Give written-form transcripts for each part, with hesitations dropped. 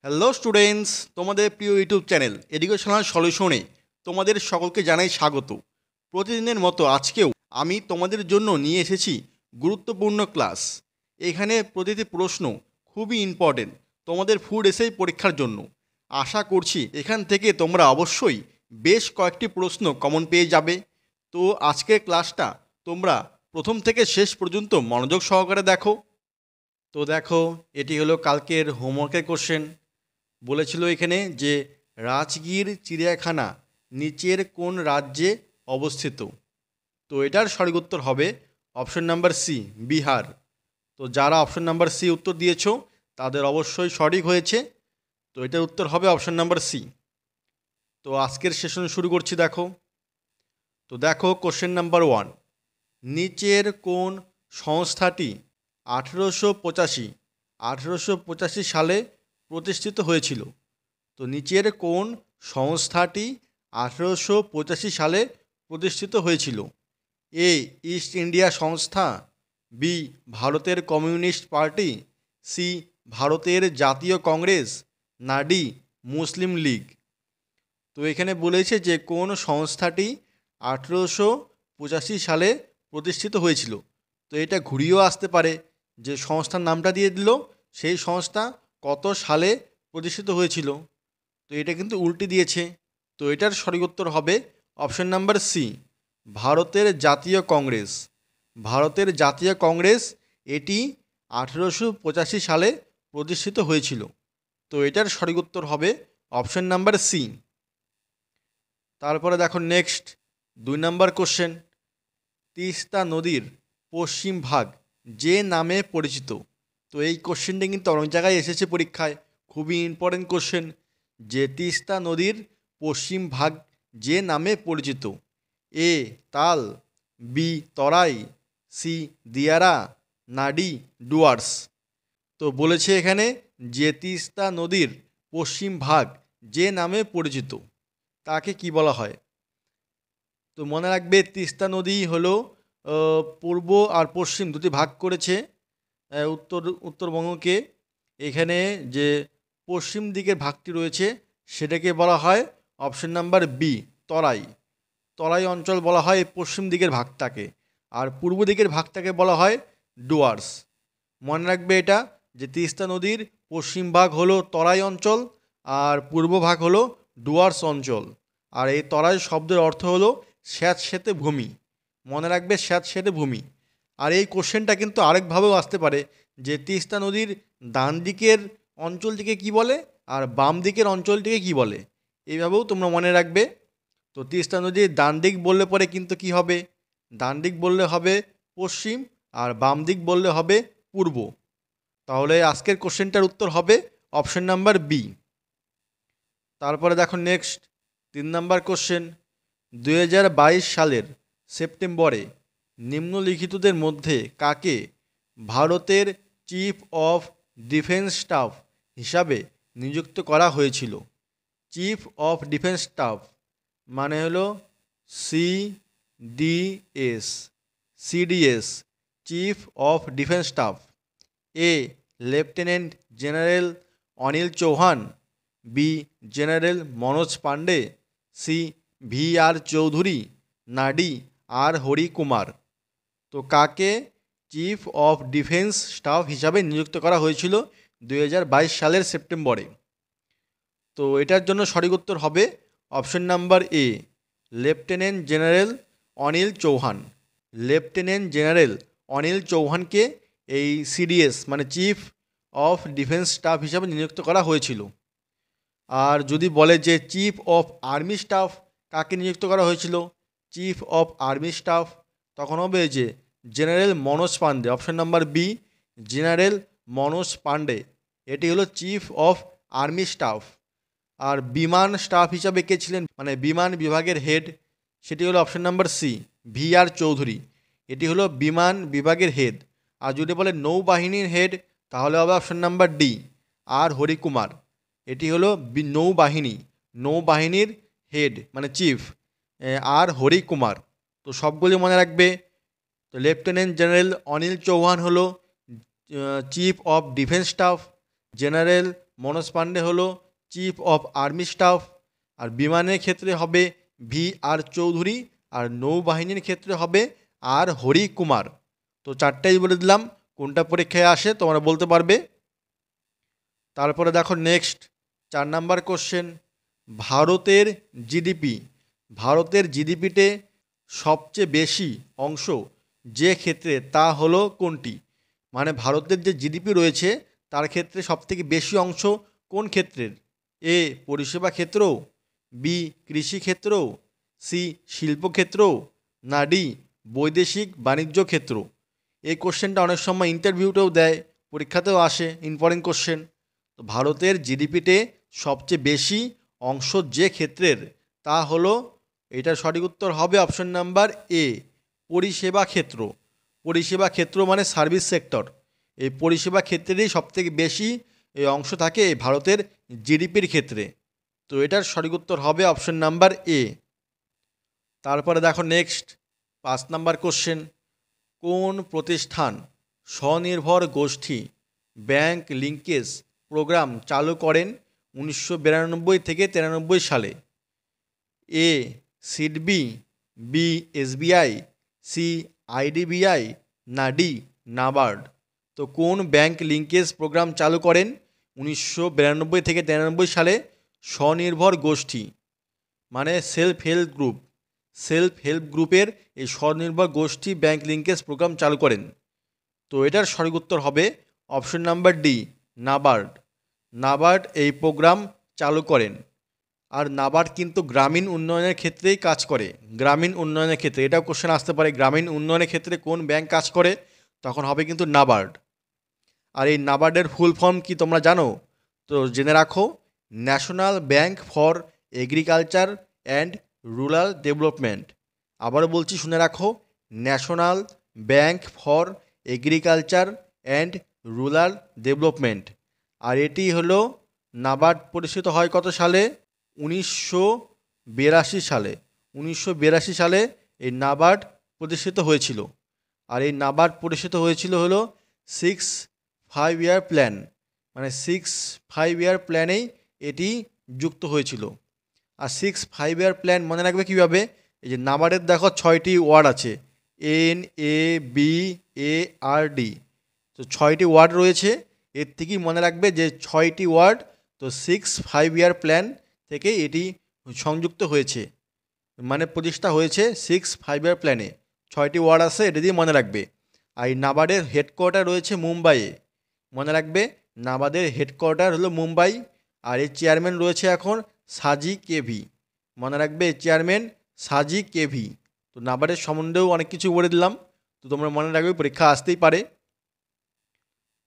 Hello students, তোমাদের প্রিয় YouTube channel educational সলিউশনে তোমাদের সকলকে জানাই স্বাগত। প্রতিদিনের মতো আজকেও আমি তোমাদের জন্য নিয়ে এসেছি গুরুত্বপূর্ণ ক্লাস। এখানে প্রতিটি প্রশ্ন খুবই ইম্পর্টেন্ট তোমাদের ফুড এসেই পরীক্ষার জন্য। আশা করছি এখান থেকে তোমরা অবশ্যই বেশ কয়েকটি প্রশ্ন কমন পেয়ে যাবে। তো আজকের ক্লাসটা তোমরা প্রথম থেকে শেষ পর্যন্ত মনোযোগ সহকারে দেখো। তো দেখো, এটি হলো কালকের হোমওয়ার্কের কোশ্চেন। বলেছিল এখানে যে রাজগীর চিড়িয়াখানা নিচের কোন রাজ্যে অবস্থিত। তো এটার সঠিক উত্তর হবে অপশন নাম্বার সি, বিহার। তো যারা অপশন নাম্বার সি উত্তর দিয়েছো তাদের অবশ্যই সঠিক হয়েছে। তো এটার উত্তর হবে অপশন নাম্বার সি। তো আজকের সেশন শুরু করছি। দেখো কোশ্চেন নাম্বার 1, নিচের কোন সংস্থাটি 1885 সালে প্রতিষ্ঠিত হয়েছিল। তো নিচের কোন সংস্থাটি 1885 সালে প্রতিষ্ঠিত হয়েছিল? এ, ইস্ট ইন্ডিয়া সংস্থা, বি, ভারতের কমিউনিস্ট পার্টি, সি, ভারতের জাতীয় কংগ্রেস, না ডি, মুসলিম লীগ। তো এখানে বলেছে যে কোন সংস্থাটি 1885 সালে প্রতিষ্ঠিত হয়েছিল। তো এটা ঘুরিয়েও আসতে পারে, যে সংস্থার নামটা দিয়ে দিল, সেই সংস্থা কত সালে প্রতিষ্ঠিত হয়েছিল। তো এটা কিন্তু উল্টে দিয়েছে। তো এটার সঠিক উত্তর হবে অপশন নাম্বার সি, ভারতের জাতীয় কংগ্রেস। ভারতের জাতীয় কংগ্রেস এটি 1885 সালে প্রতিষ্ঠিত হয়েছিল। তো এটার সঠিক উত্তর হবে অপশন নাম্বার সি। তারপরে দেখো নেক্সট 2 নম্বর কোশ্চেন, তিস্তা নদীর পশ্চিম ভাগ যে নামে পরিচিত। তো এই কোশ্চেনটা কিন্তু অনেক জায়গায় এসেছে পরীক্ষায়, খুবই ইম্পর্টেন্ট কোশ্চেন, যে তিস্তা নদীর পশ্চিম ভাগ যে নামে পরিচিত। এ, তাল, বি, তরাই, সি, দিয়ারা, না ডি, ডুয়ার্স। তো বলেছে এখানে যে তিস্তা নদীর পশ্চিম ভাগ যে নামে পরিচিত তাকে কি বলা হয়। তো মনে রাখবে তিস্তা নদী হলো পূর্ব আর পশ্চিম দুটি ভাগ করেছে উত্তরবঙ্গকে। এখানে যে পশ্চিম দিকের ভাগটি রয়েছে সেটাকে বলা হয় অপশন নাম্বার বি, তরাই। তরাই অঞ্চল বলা হয় এই পশ্চিম দিকের ভাগটাকে। আর পূর্ব দিকের ভাগটাকে বলা হয় ডুয়ার্স। মনে রাখবে এটা, যে তিস্তা নদীর পশ্চিম ভাগ হলো তরাই অঞ্চল আর পূর্ব ভাগ হলো ডুয়ার্স অঞ্চল। আর এই তরাই শব্দের অর্থ হলো স্যাঁতসেঁতে ভূমি। মনে রাখবে স্যাঁতসেঁতে ভূমি। আর এই কোশ্চেনটা কিন্তু আরেকভাবেও আসতে পারে, যে তিস্তা নদীর ডান দিকের অঞ্চলটিকে কি বলে আর বাম দিকের অঞ্চলটিকে কি বলে, এইভাবেও তোমরা মনে রাখবে। তো তিস্তা নদীর ডান দিক বললে পরে কিন্তু কি হবে, ডান দিক বললে হবে পশ্চিম আর বাম দিক বললে হবে পূর্ব। তাহলে আজকের কোশ্চেনটার উত্তর হবে অপশন নাম্বার বি। তারপরে দেখো নেক্সট 3 নম্বর কোশ্চেন, 2022 সালের সেপ্টেম্বরে নিম্নলিখিতদের মধ্যে কাকে ভারতের চিফ অফ ডিফেন্স স্টাফ হিসাবে নিযুক্ত করা হয়েছিল। চিফ অফ ডিফেন্স স্টাফ মানে হলো CDS, CDS, chief of defence staff. A, lieutenant general Anil Chauhan, B, general Manoj Pande, C, V R Chaudhary, না ডি, আর হরি কুমার। তো কাকে চিফ অফ ডিফেন্স স্টাফ হিসাবে নিযুক্ত করা হয়েছিল 2022 সালের সেপ্টেম্বরে। তো এটার জন্য সঠিক উত্তর হবে option number A, lieutenant general Anil Chauhan. Lieutenant general Anil চৌহানকে এই সিডিএস মানে চিফ অফ ডিফেন্স স্টাফ হিসাবে নিযুক্ত করা হয়েছিল। আর যদি বলে যে চিফ অফ আর্মি স্টাফ কাকে নিযুক্ত করা হয়েছিল, চিফ অফ আর্মি স্টাফ, তখন হবে যে general Manoj Pande. Option number B, general Manoj Pande, এটি হলো চিফ অফ আর্মি স্টাফ। আর বিমান স্টাফ হিসাবে কে ছিলেন, মানে বিমান বিভাগের হেড, সেটি হলো option number C, V R Chowdhury, এটি হলো বিমান বিভাগের হেড। আর যদি বলে নৌবাহিনীর হেড তাহলে হবে অপশন নাম্বার ডি, আর হরিকুমার, এটি হলো নৌবাহিনীর হেড মানে চিফ, আর হরিকুমার। তো সবগুলি মনে রাখবে। তো লেফটেন্যান্ট জেনারেল অনিল চৌহান হলো chief of defence staff, general Manoj Pandey হলো চিফ অফ আর্মি স্টাফ। আর বিমানের ক্ষেত্রে হবে VR চৌধুরী। আর নৌবাহিনীর ক্ষেত্রে হবে আর হরি কুমার। তো চারটাই বলে দিলাম, কোনটা পরীক্ষায় আসে তোমরা বলতে পারবে। তারপরে দেখো নেক্সট 4 নাম্বার কোশ্চেন, ভারতের জিডিপিতে সবচেয়ে বেশি অংশ যে ক্ষেত্রে তা হলো কোনটি? মানে ভারতের যে জিডিপি রয়েছে তার ক্ষেত্রে সবথেকে বেশি অংশ কোন ক্ষেত্রের? এ পরিষেবা ক্ষেত্র, বি কৃষি ক্ষেত্র, সি শিল্পক্ষেত্র, না ডি বৈদেশিক বাণিজ্য ক্ষেত্র। এই কোশ্চেনটা অনেক সময় ইন্টারভিউতেও দেয়, পরীক্ষাতেও আসে, ইম্পর্টেন্ট কোশ্চেন। তো ভারতের জিডিপিতে সবচেয়ে বেশি অংশ যে ক্ষেত্রের তা হলো, এটার সঠিক উত্তর হবে অপশন নাম্বার এ পরিষেবা ক্ষেত্র। পরিষেবা ক্ষেত্র মানে সার্ভিস সেক্টর। এই পরিষেবা ক্ষেত্রেরই সবথেকে বেশি এই অংশ থাকে এই ভারতের জিডিপির ক্ষেত্রে। তো এটার সঠিক উত্তর হবে অপশন নাম্বার এ। তারপরে দেখো নেক্সট 5 নাম্বার কোশ্চেন, কোন প্রতিষ্ঠান স্বনির্ভর গোষ্ঠী ব্যাংক লিঙ্কেজ প্রোগ্রাম চালু করেন 1992 থেকে 93 সালে? A SIDBI, B SBI, C IDBI, না ডি নাবার্ড। তো কোন ব্যাংক লিঙ্কেজ প্রোগ্রাম চালু করেন 1992 থেকে 93 সালে স্বনির্ভর গোষ্ঠী মানে সেলফ হেল্প গ্রুপের এই স্বনির্ভর গোষ্ঠী ব্যাংক লিঙ্কেজ প্রোগ্রাম চালু করেন? তো এটার সঠিক উত্তর হবে অপশন নাম্বার ডি নাবার্ড এই প্রোগ্রাম চালু করেন। আর নাবার্ড কিন্তু গ্রামীণ উন্নয়নের ক্ষেত্রেই কাজ করে। গ্রামীণ উন্নয়নের ক্ষেত্রে এটাও কোশ্চেন আসতে পারে, গ্রামীণ উন্নয়নের ক্ষেত্রে কোন ব্যাংক কাজ করে? তখন হবে কিন্তু নাবার্ড। আর এই নাবার্ডের ফুল ফর্ম কি তোমরা জানো? তো জেনে রাখো, national bank for agriculture and rural development. আবারও বলছি, শুনে রাখো, national bank for agriculture and rural development. আর এটি হলো নাবার্ড প্রতিষ্ঠিত হয় কত সালে? 1982 সালে। 1982 সালে এই নাবার্ড প্রতিষ্ঠিত হয়েছিল। আর এই নাবার্ড প্রতিষ্ঠিত হয়েছিল হলো 6-5 ইয়ার প্ল্যান, মানে 6-5 ইয়ার প্ল্যানেই এটি যুক্ত হয়েছিল। আর 6-5 ইয়ার প্ল্যান মনে রাখবে কীভাবে? এই যে নাবার্ডের দেখো 6টি ওয়ার্ড আছে, NABARD। তো 6টি ওয়ার্ড রয়েছে, এর থেকেই মনে রাখবে যে 6টি ওয়ার্ড। তো 6-5 ইয়ার প্ল্যান থেকে এটি সংযুক্ত হয়েছে, মানে প্রতিষ্ঠা হয়েছে 6-5 ইয়ার প্ল্যানে। 6টি ওয়ার্ড আছে, এটা দিয়ে মনে রাখবে। আর এই নাবার্ডের হেডকোয়ার্টার রয়েছে মুম্বাইয়ে, মনে রাখবে নাবার্ডের হেডকোয়ার্টার হলো মুম্বাই। আর এর চেয়ারম্যান রয়েছে এখন সাজি কেভি, মনে রাখবে চেয়ারম্যান সাজি কেভি। তো নাবার্ডের সম্বন্ধেও অনেক কিছু বলে দিলাম, তো তোমরা মনে রাখবে, পরীক্ষা আসতেই পারে।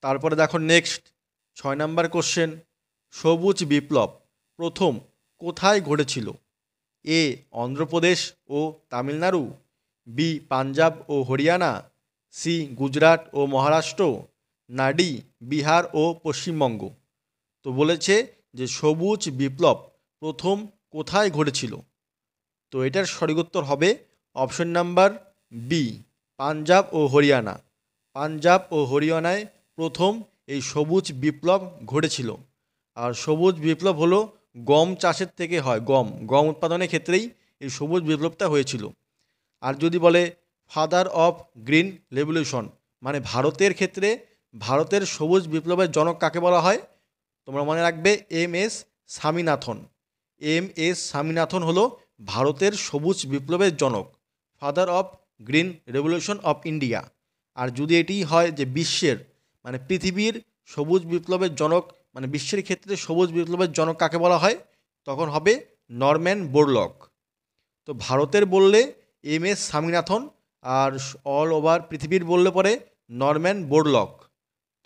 তারপরে দেখো নেক্সট 6 নাম্বার কোশ্চেন, সবুজ বিপ্লব প্রথম কোথায় ঘটেছিল? এ অন্ধ্রপ্রদেশ ও তামিলনাড়ু, বি পাঞ্জাব ও হরিয়ানা, সি গুজরাট ও মহারাষ্ট্র, না ডি বিহার ও পশ্চিমবঙ্গ। তো বলেছে যে সবুজ বিপ্লব প্রথম কোথায় ঘটেছিল? তো এটার সঠিক উত্তর হবে অপশন নাম্বার বি পাঞ্জাব ও হরিয়ানা। পাঞ্জাব ও হরিয়ানায় প্রথম এই সবুজ বিপ্লব ঘটেছিল। আর সবুজ বিপ্লব হলো গম চাষের থেকে হয়, গম উৎপাদনের ক্ষেত্রেই এই সবুজ বিপ্লবটা হয়েছিল। আর যদি বলে ফাদার অফ গ্রিন রেভলিউশন, মানে ভারতের ক্ষেত্রে ভারতের সবুজ বিপ্লবের জনক কাকে বলা হয়? তোমরা মনে রাখবে MS স্বামীনাথন। MS স্বামীনাথন হলো ভারতের সবুজ বিপ্লবের জনক, father of green revolution of India. আর যদি এটি হয় যে বিশ্বের, মানে পৃথিবীর সবুজ বিপ্লবের জনক, মানে বিশ্বের ক্ষেত্রে সবুজ বিপ্লবের জনক কাকে বলা হয়? তখন হবে নরম্যান বোরলগ। তো ভারতের বললে MS স্বামীনাথন, আর অল ওভার পৃথিবীর বললে পরে নরম্যান বোরলগ।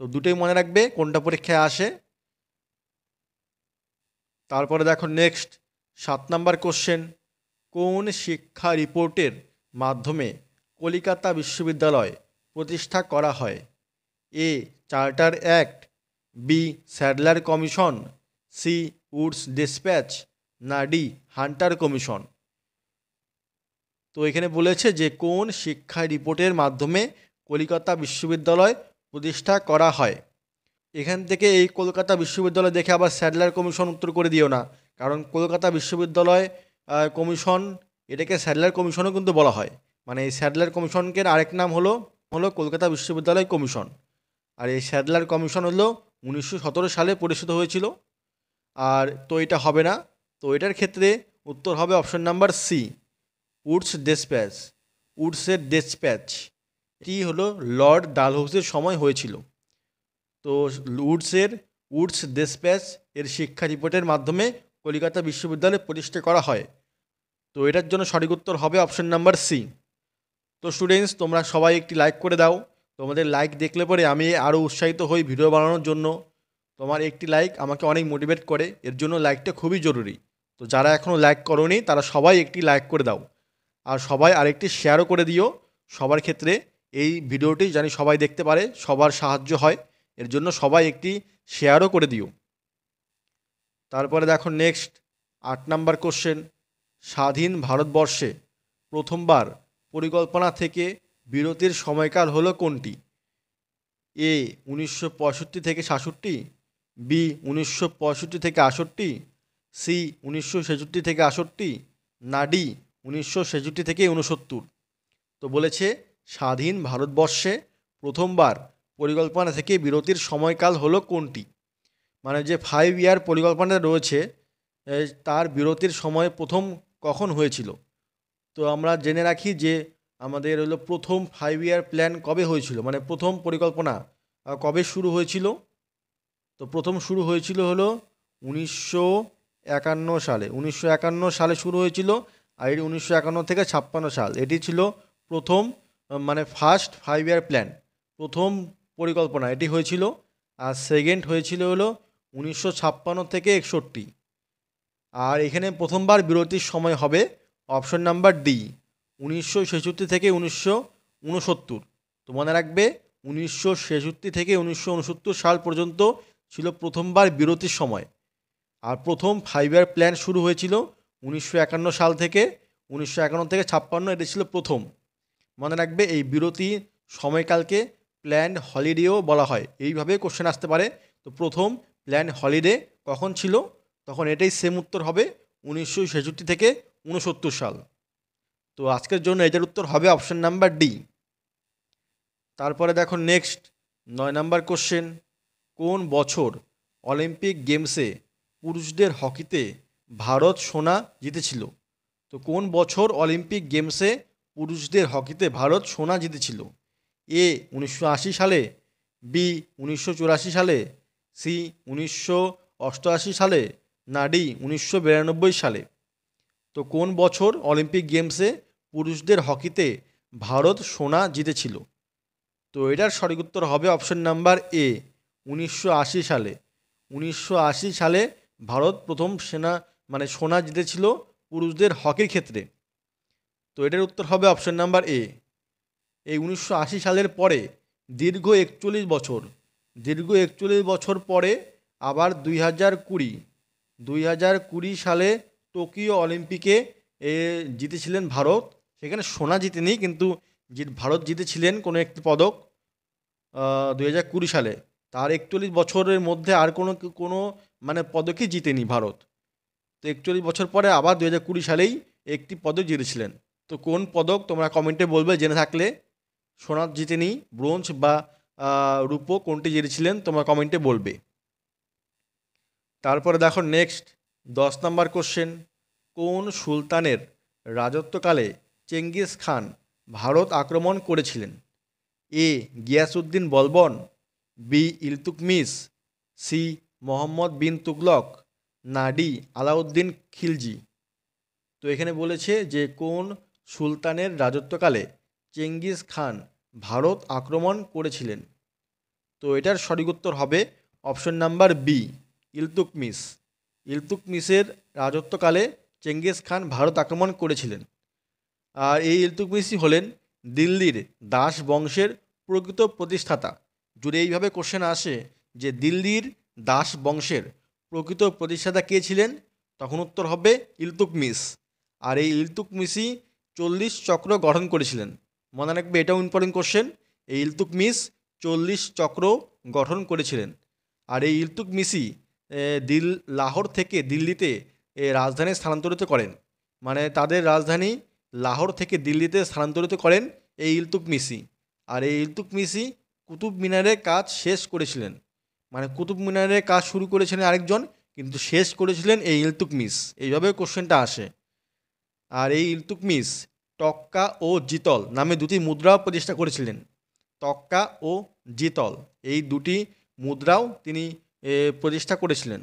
তো দুটোই মনে রাখবে, কোনটা পরীক্ষায় আসে। তারপরে দেখো নেক্সট 7 নাম্বার কোশ্চেন, কোন শিক্ষা রিপোর্টের মাধ্যমে কলিকাতা বিশ্ববিদ্যালয় প্রতিষ্ঠা করা হয়? A charter act, B Sadler commission, C Woods dispatch, না ডি হান্টার কমিশন। তো এখানে বলেছে যে কোন শিক্ষা রিপোর্টের মাধ্যমে কলিকাতা বিশ্ববিদ্যালয় প্রতিষ্ঠা করা হয়? এখান থেকে এই কলকাতা বিশ্ববিদ্যালয় দেখে আবার স্যাডলার কমিশন উত্তর করে দিও না, কারণ কলকাতা বিশ্ববিদ্যালয় কমিশন, এটাকে স্যাডলার কমিশনও কিন্তু বলা হয়। মানে এই স্যাডলার কমিশনকে আরেক নাম হলো হলো কলকাতা বিশ্ববিদ্যালয় কমিশন। আর এই স্যাডলার কমিশন হলো 1917 সালে পরিচিত হয়েছিল। আর তো এটা হবে না, তো এটার ক্ষেত্রে উত্তর হবে option number C, Wood's despatch. উডসের ডেসপ্যাচ এটি হলো লর্ড ডালহৌসির সময় হয়েছিল। তো উডস ডেসপ্যাচ এর শিক্ষা রিপোর্টের মাধ্যমে কলকাতা বিশ্ববিদ্যালয় প্রতিষ্ঠা করা হয়। তো এটার জন্য সঠিক উত্তর হবে অপশন নাম্বার সি। তো স্টুডেন্টস, তোমরা সবাই একটি লাইক করে দাও। তোমাদের লাইক দেখলে পরে আমি আরও উৎসাহিত হই ভিডিও বানানোর জন্য। তোমার একটি লাইক আমাকে অনেক মোটিভেট করে, এর জন্য লাইকটা খুবই জরুরি। তো যারা এখনও লাইক করোনি তারা সবাই একটি লাইক করে দাও, আর সবাই আরেকটি শেয়ারও করে দিও সবার ক্ষেত্রে। এই ভিডিওটি জানি সবাই দেখতে পারে, সবার সাহায্য হয়, এর জন্য সবাই একটি শেয়ারও করে দিও। তারপরে দেখো নেক্সট 8 নাম্বার কোশ্চেন, স্বাধীন ভারতবর্ষে প্রথমবার পরিকল্পনা থেকে বিরতির সময়কাল হলো কোনটি? এ 1965 থেকে 67, বি 1965 থেকে 68, সি 1966 থেকে 68, না ডি 1966 থেকে 69। তো বলেছে স্বাধীন ভারতবর্ষে প্রথমবার পরিকল্পনা থেকে বিরতির সময়কাল হলো কোনটি? মানে যে 5 ইয়ার পরিকল্পনা রয়েছে তার বিরতির সময় প্রথম কখন হয়েছিল? তো আমরা জেনে রাখি যে আমাদের হলো প্রথম 5 ইয়ার প্ল্যান কবে হয়েছিল, মানে প্রথম পরিকল্পনা কবে শুরু হয়েছিল? তো প্রথম শুরু হয়েছিল হলো 1951 সালে। 1951 সালে শুরু হয়েছিল। আর এটি 1951 থেকে 56 সাল, এটি ছিল প্রথম মানে ফার্স্ট 5 ইয়ার প্ল্যান, প্রথম পরিকল্পনা এটি হয়েছিল। আর সেকেন্ড হয়েছিল হলো 1956 থেকে 61। আর এখানে প্রথমবার বিরতির সময় হবে অপশন নাম্বার ডি, 1966 থেকে 1969। তো মনে রাখবে 1966 থেকে 1969 সাল পর্যন্ত ছিল প্রথমবার বিরতির সময়। আর প্রথম 5 ইয়ার প্ল্যান শুরু হয়েছিল 1951 সাল থেকে। 1951 থেকে 56 এটি ছিল প্রথম। মনে রাখবে এই বিরতি সময়কালকে প্ল্যান্ড হলিডেও বলা হয়, এইভাবে কোশ্চেন আসতে পারে। তো প্রথম প্ল্যান্ড হলিডে কখন ছিল? তখন এটাই সেম উত্তর হবে 1966 থেকে 69 সাল। তো আজকের জন্য এটার উত্তর হবে অপশন নাম্বার ডি। তারপরে দেখো নেক্সট 9 নাম্বার কোশ্চেন, কোন বছর অলিম্পিক গেমসে পুরুষদের হকিতে ভারত সোনা জিতেছিল? তো কোন বছর অলিম্পিক গেমসে পুরুষদের হকিতে ভারত সোনা জিতেছিল? এ 1980 সালে, বি 1984 সালে, সি 1988 সালে, না ডি 1992 সালে। তো কোন বছর অলিম্পিক গেমসে পুরুষদের হকিতে ভারত সোনা জিতেছিল? তো এটার সঠিক উত্তর হবে অপশন নাম্বার এ, 1980 সালে। 1980 সালে ভারত প্রথম সোনা জিতেছিল পুরুষদের হকির ক্ষেত্রে। তো এটার উত্তর হবে অপশন নাম্বার এ। এই 1980 সালের পরে দীর্ঘ 41 বছর পরে আবার 2020 সালে টোকিও অলিম্পিকে জিতেছিলেন ভারত। সেখানে সোনা জিতেনি, কিন্তু ভারত জিতেছিলেন কোনো একটি পদক 2020 সালে। তার 41 বছরের মধ্যে আর কোনো মানে পদকই জিতেনি ভারত। তো 41 বছর পরে আবার 2020 সালেই একটি পদক জিতেছিলেন। তো কোন পদক তোমরা কমেন্টে বলবে জেনে থাকলে। সোনা জিতেনি, ব্রোঞ্জ বা রূপো কোনটি জিতেছিলেন তোমরা কমেন্টে বলবে। তারপরে দেখো নেক্সট 10 নাম্বার কোশ্চেন, কোন সুলতানের রাজত্বকালে চেঙ্গিস খান ভারত আক্রমণ করেছিলেন? এ গিয়াসউদ্দিন বলবন, বি ইলতুৎমিশ, সি মোহাম্মদ বিন তুগলক, না ডি আলাউদ্দিন খিলজি। তো এখানে বলেছে যে কোন সুলতানের রাজত্বকালে চেঙ্গিস খান ভারত আক্রমণ করেছিলেন? তো এটার সঠিক উত্তর হবে অপশন নাম্বার বি, ইলতুৎমিশ। ইলতুৎমিশের রাজত্বকালে চেঙ্গিস খান ভারত আক্রমণ করেছিলেন। আর এই ইলতুৎমিশই হলেন দিল্লির দাস বংশের প্রকৃত প্রতিষ্ঠাতা। যদি এইভাবে কোশ্চেন আসে যে দিল্লির দাস বংশের প্রকৃত প্রতিষ্ঠাতা কে ছিলেন, তখন উত্তর হবে ইলতুৎমিশ। আর এই ইলতুৎমিশই 40 চক্র গঠন করেছিলেন। মনে রাখবে, এটাও ইম্পর্টেন্ট কোশ্চেন। এই ইলতুৎমিশ 40 চক্র গঠন করেছিলেন। আর এই ইলতুৎমিশই লাহোর থেকে দিল্লিতে রাজধানী স্থানান্তরিত করেন। মানে তাদের রাজধানী লাহোর থেকে দিল্লিতে স্থানান্তরিত করেন এই ইলতুৎমিশই। আর এই ইলতুৎমিশই কুতুব মিনারের কাজ শেষ করেছিলেন। মানে কুতুব মিনারের কাজ শুরু করেছিলেন আরেকজন, কিন্তু শেষ করেছিলেন এই ইলতুৎমিশ। এইভাবে কোশ্চেনটা আসে। আর এই ইলতুৎমিশ টক্কা ও জিতল নামে দুটি মুদ্রাও প্রতিষ্ঠা করেছিলেন। টক্কা ও জিতল এই দুটি মুদ্রাও তিনি প্রতিষ্ঠা করেছিলেন।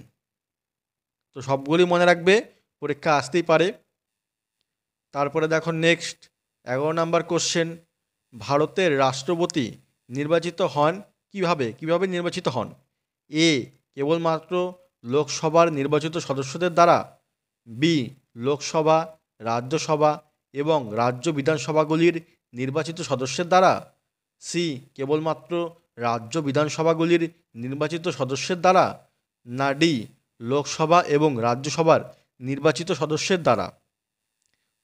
তো সবগুলি মনে রাখবে, পরীক্ষা আসতেই পারে। তারপরে দেখো নেক্সট 11 নম্বর কোশ্চেন, ভারতের রাষ্ট্রপতি নির্বাচিত হন কিভাবে নির্বাচিত হন? এ কেবলমাত্র লোকসভার নির্বাচিত সদস্যদের দ্বারা, বি লোকসভা, রাজ্যসভা এবং রাজ্য বিধানসভাগুলির নির্বাচিত সদস্যের দ্বারা, সি কেবলমাত্র রাজ্য বিধানসভাগুলির নির্বাচিত সদস্যের দ্বারা, না ডি লোকসভা এবং রাজ্যসভার নির্বাচিত সদস্যের দ্বারা।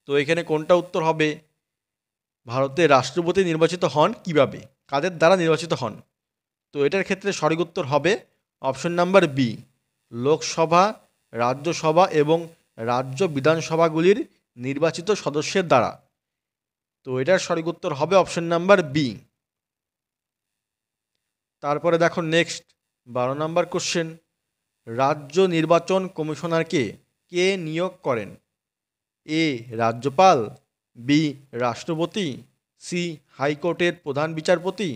তো এখানে কোনটা উত্তর হবে? ভারতের রাষ্ট্রপতি নির্বাচিত হন কিভাবে, কাদের দ্বারা নির্বাচিত হন? তো এটার ক্ষেত্রে সঠিক উত্তর হবে option number B, Lok Sabha, Rajya Sabha এবং রাজ্য বিধানসভাগুলির নির্বাচিত সদস্যের দ্বারা। তো এটার সঠিক উত্তর হবে অপশন নাম্বার বি। তারপরে দেখো নেক্সট 12 নম্বর কোশ্চেন, রাজ্য নির্বাচন কমিশনারকে কে নিয়োগ করেন? এ রাজ্যপাল, বি রাষ্ট্রপতি, সি হাইকোর্টের প্রধান বিচারপতি,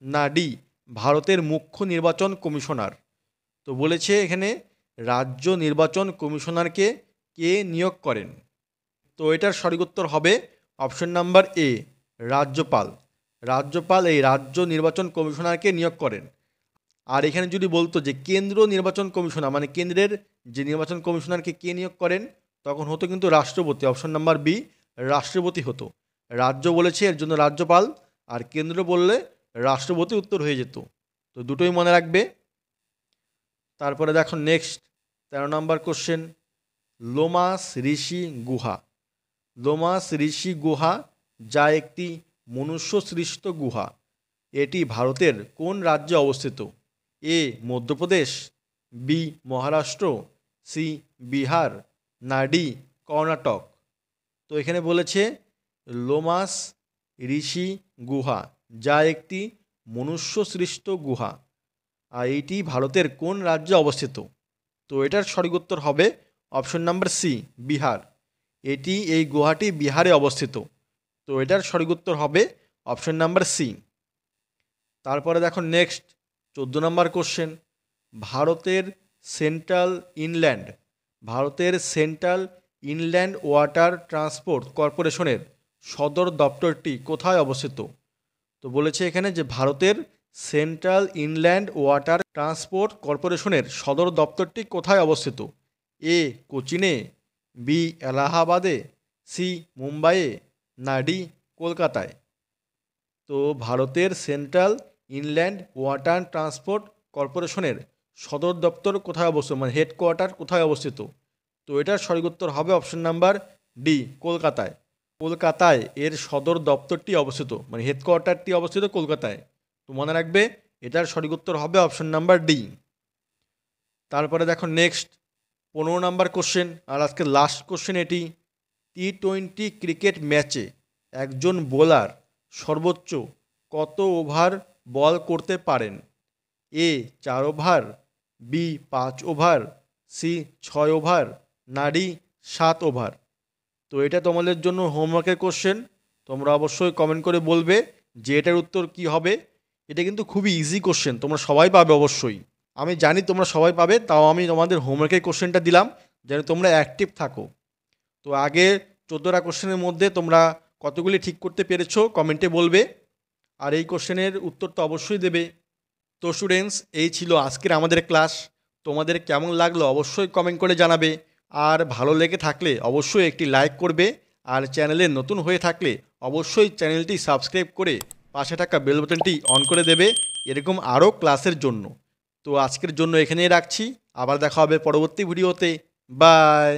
না ডি ভারতের মুখ্য নির্বাচন কমিশনার। তো বলেছে এখানে রাজ্য নির্বাচন কমিশনারকে কে নিয়োগ করেন? তো এটার সঠিক উত্তর হবে অপশন নাম্বার এ, রাজ্যপাল। রাজ্যপাল এই রাজ্য নির্বাচন কমিশনারকে নিয়োগ করেন। আর এখানে যদি বলতো যে কেন্দ্র নির্বাচন কমিশনার, মানে কেন্দ্রের যে নির্বাচন কমিশনারকে কে নিয়োগ করেন, তখন হতো কিন্তু রাষ্ট্রপতি, অপশন নাম্বার বি, রাষ্ট্রপতি হতো। রাজ্য বলেছে এর জন্য রাজ্যপাল, আর কেন্দ্র বললে রাষ্ট্রপতি উত্তর হয়ে যেত। তো দুটোই মনে রাখবে। তারপরে দেখো নেক্সট 13 নম্বর কোশ্চেন, লোমাস ঋষি গুহা। লোমাস ঋষি গুহা যা একটি মনুষ্য সৃষ্ট গুহা, এটি ভারতের কোন রাজ্যে অবস্থিত? এ মধ্যপ্রদেশ, বি মহারাষ্ট্র, সি বিহার, না ডি কর্ণাটক। তো এখানে বলেছে লোমাস ঋষি গুহা যা একটি মনুষ্য সৃষ্ট গুহা, আর এইটি ভারতের কোন রাজ্যে অবস্থিত? তো এটার সঠিক উত্তর হবে অপশন নাম্বার সি, বিহার। এই গুহাটি বিহারে অবস্থিত। তো এটার সঠিক উত্তর হবে অপশন নাম্বার সি। তারপরে দেখো নেক্সট 14 নম্বর কোশ্চেন, ভারতের সেন্ট্রাল ইনল্যান্ড ওয়াটার ট্রান্সপোর্ট কর্পোরেশনের সদর দপ্তরটি কোথায় অবস্থিত? তো বলেছে এখানে যে ভারতের সেন্ট্রাল ইনল্যান্ড ওয়াটার ট্রান্সপোর্ট কর্পোরেশনের সদর দপ্তরটি কোথায় অবস্থিত? এ কোচিনে, বি এলাহাবাদে, সি মুম্বাইয়ে, না ডি কলকাতায়। তো ভারতের সেন্ট্রাল ইনল্যান্ড ওয়াটার ট্রান্সপোর্ট কর্পোরেশনের সদর দপ্তর কোথায় অবস্থিত, মানে হেডকোয়ার্টার কোথায় অবস্থিত? তো এটার সঠিক উত্তর হবে অপশন নাম্বার ডি, কলকাতায়। কলকাতায় এর সদর দপ্তরটি অবস্থিত, মানে হেডকোয়ার্টারটি অবস্থিত কলকাতায়। তো মনে রাখবে এটার সঠিক উত্তর হবে অপশন নাম্বার ডি। তারপরে দেখো নেক্সট 15 নম্বর কোশ্চেন, আর আজকে লাস্ট কোশ্চেন এটি। T20 ক্রিকেট ম্যাচে একজন বোলার সর্বোচ্চ কত ওভার বল করতে পারেন? A 4 over, B 5 over, C 6 over, না ডি 7 ওভার। তো এটা তোমাদের জন্য হোমওয়ার্কের কোশ্চেন। তোমরা অবশ্যই কমেন্ট করে বলবে যে এটার উত্তর কি হবে। এটা কিন্তু খুবই ইজি কোশ্চেন, তোমরা সবাই পাবে অবশ্যই। আমি জানি তোমরা সবাই পাবে, তাও আমি তোমাদের হোমওয়ার্কের কোশ্চেনটা দিলাম যেন তোমরা অ্যাক্টিভ থাকো। তো আগে 14টা কোশ্চেনের মধ্যে তোমরা কতগুলি ঠিক করতে পেরেছো কমেন্টে বলবে, আর এই কোশ্চেনের উত্তর তো অবশ্যই দেবে। তো স্টুডেন্টস, এই ছিল আজকের আমাদের ক্লাস। তোমাদের কেমন লাগলো অবশ্যই কমেন্ট করে জানাবে, আর ভালো লেগে থাকলে অবশ্যই একটি লাইক করবে, আর চ্যানেলে নতুন হয়ে থাকলে অবশ্যই চ্যানেলটি সাবস্ক্রাইব করে পাশে থাকা বেল বাটনটি অন করে দেবে এরকম আরও ক্লাসের জন্য। তো আজকের জন্য এখানেই রাখছি, আবার দেখা হবে পরবর্তী ভিডিওতে। বাই।